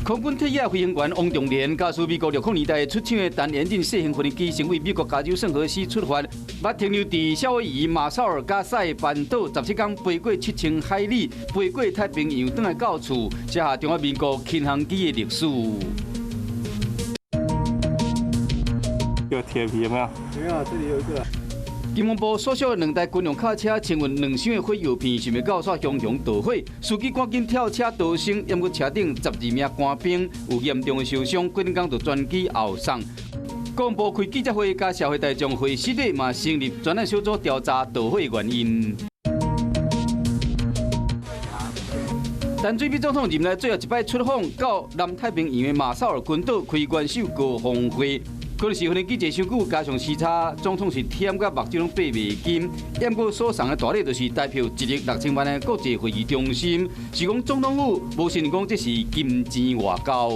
空军退役飞行员王仲廉，驾驶美国60年代出厂的单引进小型飞机，成为美国加州圣荷西出发，捌停留伫夏威夷马绍尔加塞半岛17天，飞过7000海里，飞过太平洋，返来到厝，写下中华民国轻航机的历史。有铁皮有没有？没有，这里有一个。金门部所属2台军用卡车，乘运2箱的火药片，想要到煞熊熊导火，司机赶紧跳车逃生，因过车顶12名官兵有严重的受伤，过两天就全机后送。国防部开记者会，甲社会大众会实地嘛成立专案小组调查导火原因。但水比总统任内最后一摆出访到南太平洋的马绍尔群岛开元首高峰会。可能是可能记者伤久，加上时差，总统是忝甲目睭拢闭袂紧。验过所送的大礼，就是代表1亿6000万的国际会议中心，是讲总统府无承认讲这是金钱外交。